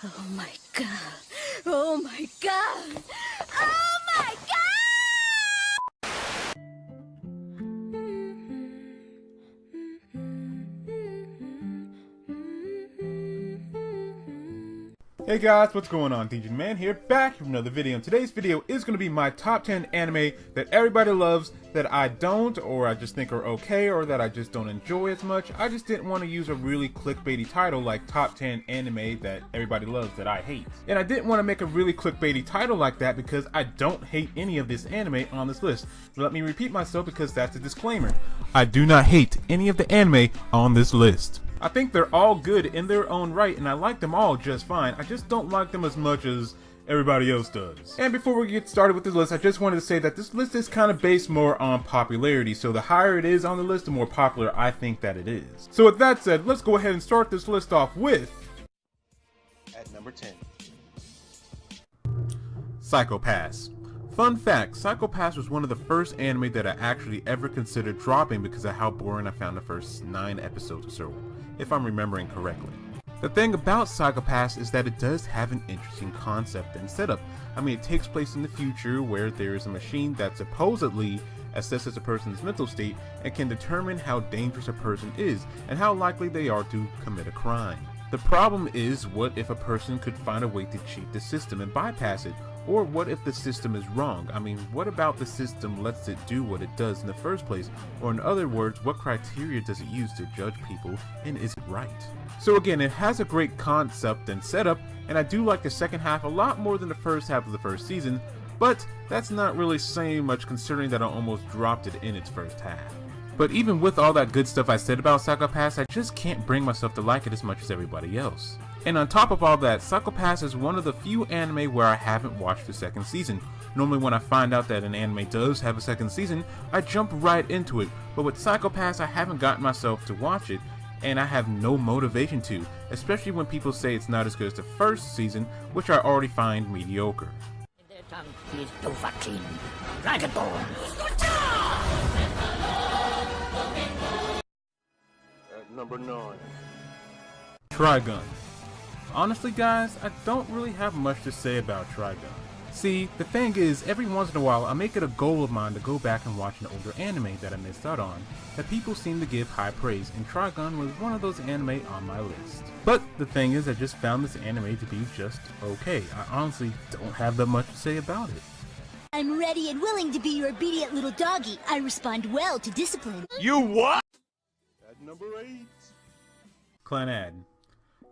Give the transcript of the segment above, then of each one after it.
Oh my god. Oh my god. Oh my god! Hey guys, what's going on? DJ Man here, back with another video. And today's video is going to be my top 10 anime that everybody loves, that I don't, or I just think are okay, or that I just don't enjoy as much. I just didn't want to use a really clickbaity title like top 10 anime that everybody loves that I hate. And I didn't want to make a really clickbaity title like that because I don't hate any of this anime on this list. Let me repeat myself because that's a disclaimer. I do not hate any of the anime on this list. I think they're all good in their own right, and I like them all just fine. I just don't like them as much as everybody else does. And before we get started with this list, I just wanted to say that this list is kind of based more on popularity, so the higher it is on the list, the more popular I think that it is. So with that said, let's go ahead and start this list off with... At number 10. Psychopaths. Fun fact, Psychopaths was one of the first anime that I actually ever considered dropping because of how boring I found the first 9 episodes or so, if I'm remembering correctly. The thing about Psychopaths is that it does have an interesting concept and setup. I mean, it takes place in the future where there is a machine that supposedly assesses a person's mental state and can determine how dangerous a person is and how likely they are to commit a crime. The problem is, what if a person could find a way to cheat the system and bypass it? Or what if the system is wrong? I mean, what about the system lets it do what it does in the first place? Or in other words, what criteria does it use to judge people, and is it right? So again, it has a great concept and setup, and I do like the second half a lot more than the first half of the first season, but that's not really saying much considering that I almost dropped it in its first half. But even with all that good stuff I said about Psychopaths, I just can't bring myself to like it as much as everybody else. And on top of all that, Psychopaths is one of the few anime where I haven't watched the second season. Normally when I find out that an anime does have a second season, I jump right into it, but with Psychopaths I haven't gotten myself to watch it, and I have no motivation to, especially when people say it's not as good as the first season, which I already find mediocre. At number 9. Tryguns. Honestly guys, I don't really have much to say about Tryguns. See, the thing is, every once in a while I make it a goal of mine to go back and watch an older anime that I missed out on, that people seem to give high praise, and Trygun was one of those anime on my list. But the thing is, I just found this anime to be just okay. I honestly don't have that much to say about it. I'm ready and willing to be your obedient little doggy. I respond well to discipline. You what? At number 8. Clannad.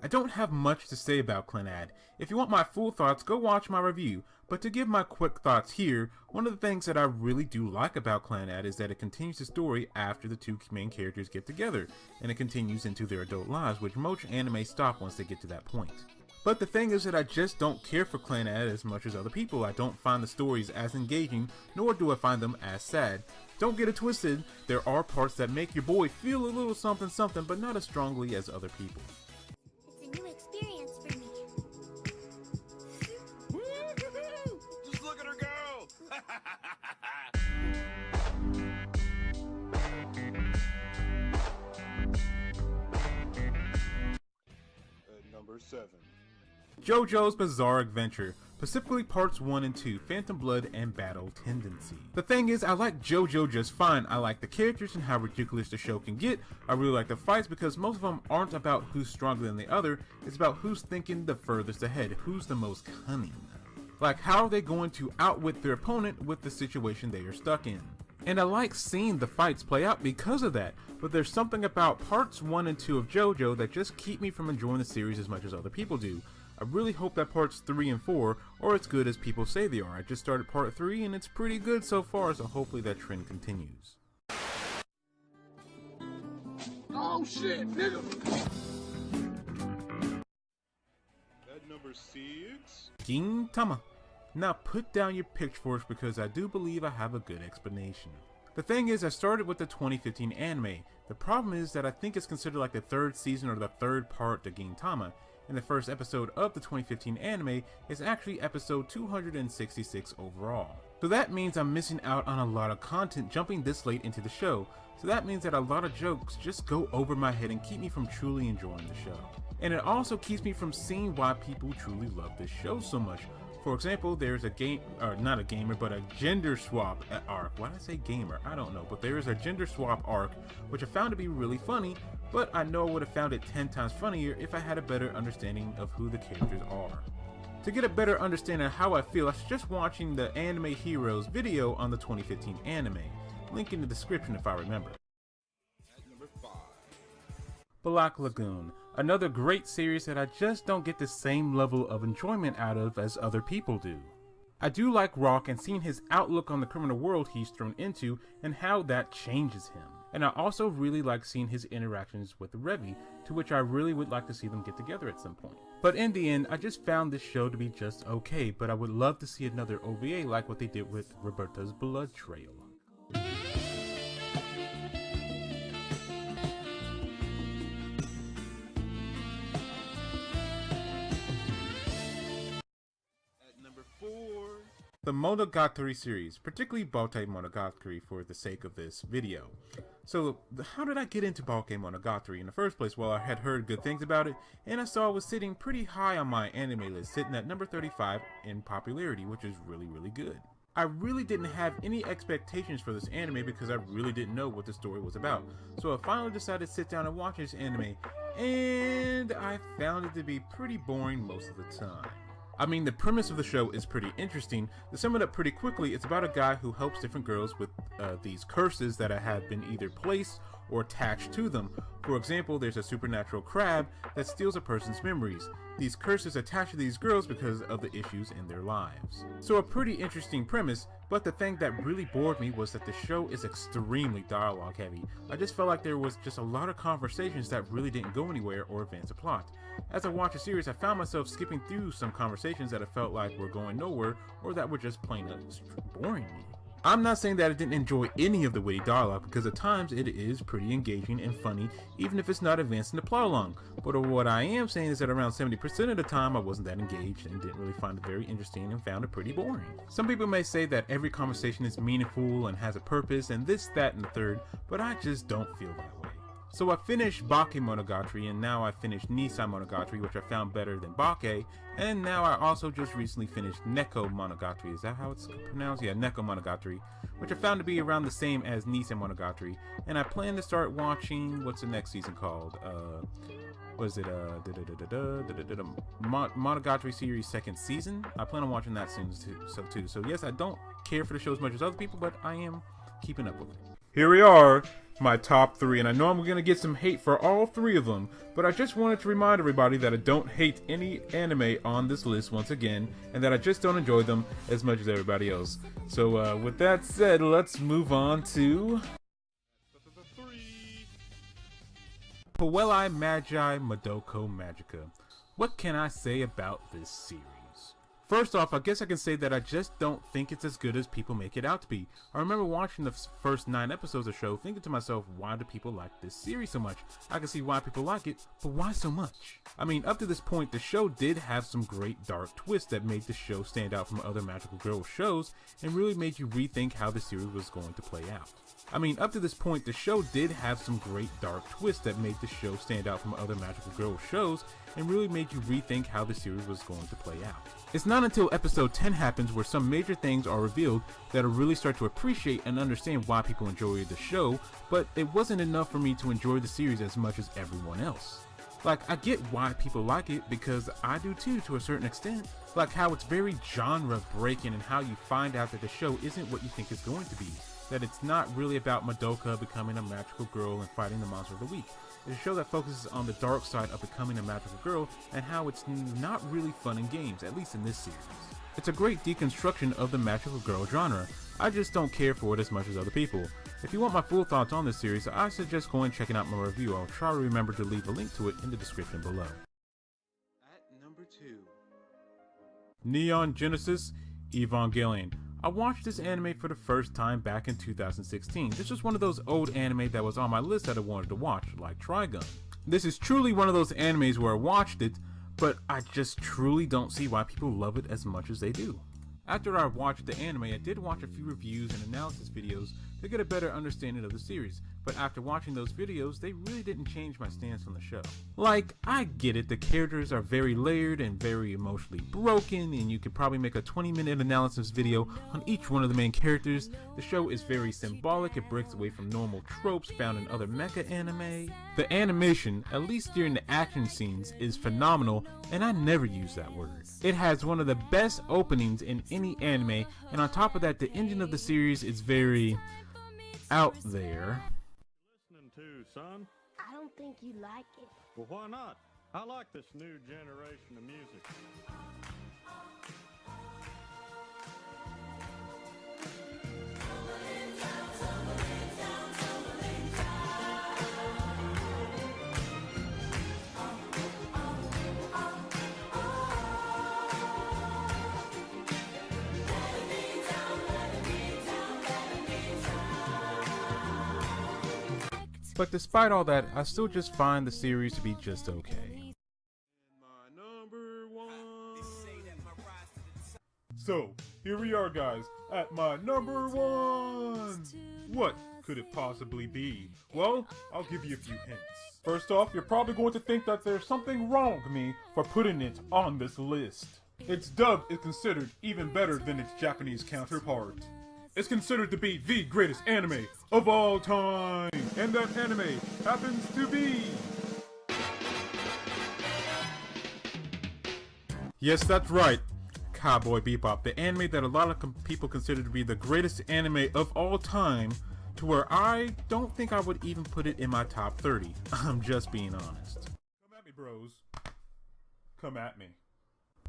I don't have much to say about Clannad. If you want my full thoughts, go watch my review. But to give my quick thoughts here, one of the things that I really do like about Clannad is that it continues the story after the two main characters get together, and it continues into their adult lives, which most anime stop once they get to that point. But the thing is that I just don't care for Clannad as much as other people. I don't find the stories as engaging, nor do I find them as sad. Don't get it twisted, there are parts that make your boy feel a little something something, but not as strongly as other people. It's a new experience for me. Just look at her go! At number 7. Jojos Bizarre Adventure, specifically parts 1 and 2, Phantom Blood and Battle Tendency. The thing is, I like JoJo just fine. I like the characters and how ridiculous the show can get. I really like the fights because most of them aren't about who's stronger than the other, it's about who's thinking the furthest ahead, who's the most cunning. Like, how are they going to outwit their opponent with the situation they are stuck in? And I like seeing the fights play out because of that, but there's something about parts 1 and 2 of JoJo that just keep me from enjoying the series as much as other people do. I really hope that parts 3 and 4 are as good as people say they are. I just started part 3 and it's pretty good so far, so hopefully that trend continues. Oh shit, nigga! At number 6. Tama. Now put down your pitchforks because I do believe I have a good explanation. The thing is, I started with the 2015 anime. The problem is that I think it's considered like the third season or the third part to Tama, and the first episode of the 2015 anime is actually episode 266 overall. So that means I'm missing out on a lot of content jumping this late into the show, so that means that a lot of jokes just go over my head and keep me from truly enjoying the show. And it also keeps me from seeing why people truly love this show so much. For example, there's a not a gamer, but a gender swap arc. Why did I say gamer? I don't know, but there is a gender swap arc, which I found to be really funny, but I know I would have found it 10 times funnier if I had a better understanding of who the characters are. To get a better understanding of how I feel, I suggest watching the Anime Heroes video on the 2015 anime. Link in the description if I remember. At number 5. Black Lagoon, another great series that I just don't get the same level of enjoyment out of as other people do. I do like Rock and seeing his outlook on the criminal world he's thrown into and how that changes him. And I also really like seeing his interactions with Revy, to which I really would like to see them get together at some point. But in the end, I just found this show to be just okay, but I would love to see another OVA like what they did with Roberta's Blood Trail. The Monogatari series, particularly Baute Monogatari for the sake of this video. So, how did I get into Baute Monogatari in the first place? Well, I had heard good things about it, and I saw it was sitting pretty high on my anime list, sitting at number 35 in popularity, which is really good. I really didn't have any expectations for this anime because I really didn't know what the story was about. So I finally decided to sit down and watch this anime, and I found it to be pretty boring most of the time. I mean, the premise of the show is pretty interesting. To sum it up pretty quickly, it's about a guy who helps different girls with these curses that have been either placed or attached to them. For example, there's a supernatural crab that steals a person's memories. These curses attach to these girls because of the issues in their lives. So a pretty interesting premise, but the thing that really bored me was that the show is extremely dialogue heavy. I just felt like there was just a lot of conversations that really didn't go anywhere or advance the plot. As I watched the series, I found myself skipping through some conversations that I felt like were going nowhere or that were just plain boring me. I'm not saying that I didn't enjoy any of the witty dialogue, because at times it is pretty engaging and funny, even if it's not advancing the plot along. But what I am saying is that around 70% of the time I wasn't that engaged and didn't really find it very interesting and found it pretty boring. Some people may say that every conversation is meaningful and has a purpose and this, that, and the third, but I just don't feel that way. So I finished Bake Monogatari, and now I finished Nisai Monogatari, which I found better than Bake, and now I also just recently finished Neko Monogatari. Is that how it's pronounced? Yeah, Neko Monogatari, which I found to be around the same as Nisai Monogatari, and I plan to start watching, what's the next season called? Monogatari series second season? I plan on watching that soon too. So yes, I don't care for the show as much as other people, but I am keeping up with it. Here we are, my top 3, and I know I'm going to get some hate for all 3 of them, but I just wanted to remind everybody that I don't hate any anime on this list once again, and that I just don't enjoy them as much as everybody else. So with that said, let's move on to Puelai Magi Madoka Magica. What can I say about this series? First off, I guess I can say that I just don't think it's as good as people make it out to be. I remember watching the first 9 episodes of the show thinking to myself, why do people like this series so much? I can see why people like it, but why so much? I mean, up to this point, the show did have some great dark twists that made the show stand out from other magical girl shows and really made you rethink how the series was going to play out. I mean, up to this point, the show did have some great dark twists that made the show stand out from other magical girl shows and really made you rethink how the series was going to play out. It's not until episode 10 happens where some major things are revealed that I really start to appreciate and understand why people enjoy the show, but it wasn't enough for me to enjoy the series as much as everyone else. Like, I get why people like it, because I do too to a certain extent. Like how it's very genre breaking and how you find out that the show isn't what you think it's going to be. That it's not really about Madoka becoming a magical girl and fighting the monster of the week. It's a show that focuses on the dark side of becoming a magical girl and how it's not really fun in games, at least in this series. It's a great deconstruction of the magical girl genre. I just don't care for it as much as other people. If you want my full thoughts on this series, I suggest going and checking out my review. I'll try to remember to leave a link to it in the description below. At number 2. Neon Genesis Evangelion. I watched this anime for the first time back in 2016. This was one of those old anime that was on my list that I wanted to watch, like Tryguns. This is truly one of those animes where I watched it, but I just truly don't see why people love it as much as they do. After I watched the anime, I did watch a few reviews and analysis videos to get a better understanding of the series, but after watching those videos, they really didn't change my stance on the show. Like, I get it, the characters are very layered and very emotionally broken, and you could probably make a 20-minute analysis video on each one of the main characters. The show is very symbolic, it breaks away from normal tropes found in other mecha anime. The animation, at least during the action scenes, is phenomenal, and I never use that word. It has one of the best openings in any anime, and on top of that, the ending of the series is very out there. Listening to, son? I don't think you like it. Well, why not? I like this new generation of music. But despite all that, I still just find the series to be just okay. My number one. So, here we are guys, at my number one! What could it possibly be? Well, I'll give you a few hints. First off, you're probably going to think that there's something wrong with me for putting it on this list. Its dub is considered even better than its Japanese counterpart. It's considered to be the greatest anime of all time, and that anime happens to be... Yes, that's right, Cowboy Bebop, the anime that a lot of people consider to be the greatest anime of all time, to where I don't think I would even put it in my top 30. I'm just being honest. Come at me, bros. Come at me.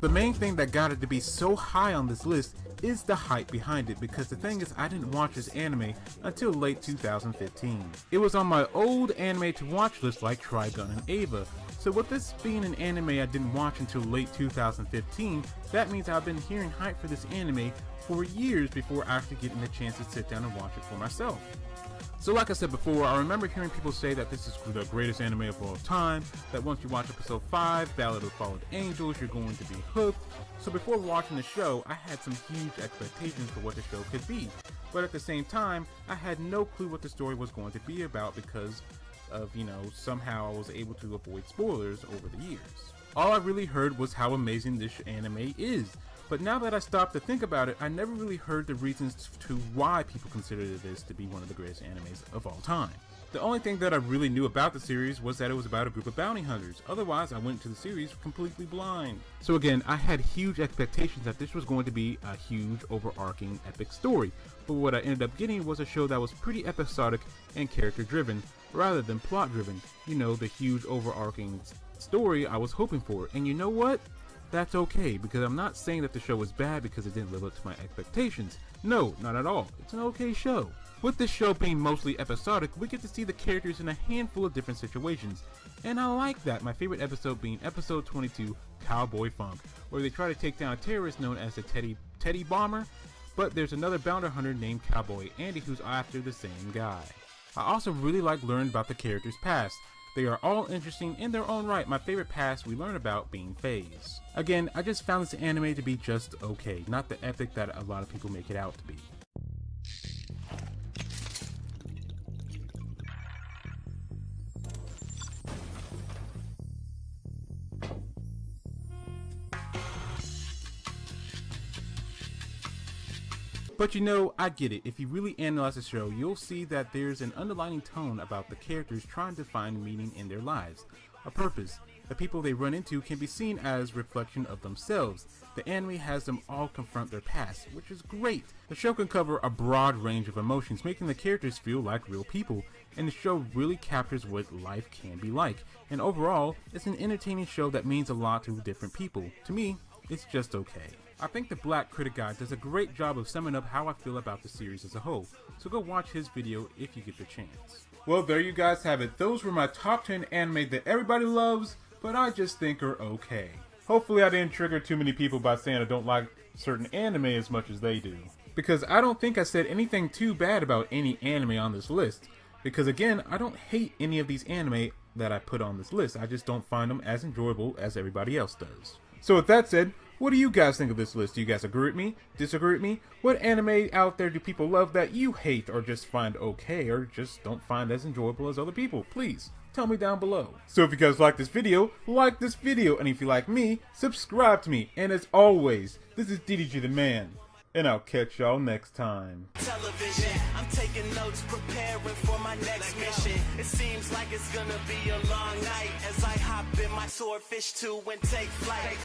The main thing that got it to be so high on this list is the hype behind it, because the thing is, I didn't watch this anime until late 2015. It was on my old anime to watch list like Trygun and Ava, so with this being an anime I didn't watch until late 2015, that means I've been hearing hype for this anime for years before actually getting the chance to sit down and watch it for myself. So like I said before, I remember hearing people say that this is the greatest anime of all time, that once you watch episode 5, Ballad of Fallen Angels, you're going to be hooked. So before watching the show, I had some huge expectations for what the show could be. But at the same time, I had no clue what the story was going to be about because of, somehow I was able to avoid spoilers over the years. All I really heard was how amazing this anime is. But now that I stopped to think about it, I never really heard the reasons to why people consider this to be one of the greatest animes of all time. The only thing that I really knew about the series was that it was about a group of bounty hunters. Otherwise, I went to the series completely blind. So again, I had huge expectations that this was going to be a huge, overarching, epic story. But what I ended up getting was a show that was pretty episodic and character-driven, rather than plot-driven. The huge, overarching story I was hoping for. And you know what? That's okay, because I'm not saying that the show was bad because it didn't live up to my expectations. No, not at all. It's an okay show. With this show being mostly episodic, we get to see the characters in a handful of different situations, and I like that. My favorite episode being episode 22, Cowboy Funk, where they try to take down a terrorist known as the Teddy Bomber, but there's another bounty hunter named Cowboy Andy who's after the same guy. I also really like learning about the characters' past. They are all interesting in their own right, my favorite past we learn about being FaZe. Again, I just found this anime to be just okay, not the epic that a lot of people make it out to be. But I get it. If you really analyze the show, you'll see that there's an underlying tone about the characters trying to find meaning in their lives, a purpose. The people they run into can be seen as reflection of themselves. The anime has them all confront their past, which is great. The show can cover a broad range of emotions, making the characters feel like real people, and the show really captures what life can be like. And overall, it's an entertaining show that means a lot to different people. To me, it's just okay. I think the Black Critic Guy does a great job of summing up how I feel about the series as a whole, so go watch his video if you get the chance. Well, there you guys have it. Those were my top 10 anime that everybody loves, but I just think are okay. Hopefully I didn't trigger too many people by saying I don't like certain anime as much as they do. Because I don't think I said anything too bad about any anime on this list. Because again, I don't hate any of these anime that I put on this list, I just don't find them as enjoyable as everybody else does. So with that said, What do you guys think of this list? Do you guys agree with me? Disagree with me? What anime out there do people love that you hate or just find okay or just don't find as enjoyable as other people? Please tell me down below. So if you guys like this video, and if you like me, subscribe to me. And as always, this is DDG the Man, and I'll catch y'all next time. Television, I'm taking notes, preparing for my next mission. It seems like it's gonna be a long night as I hop in my swordfish 2 and take flight.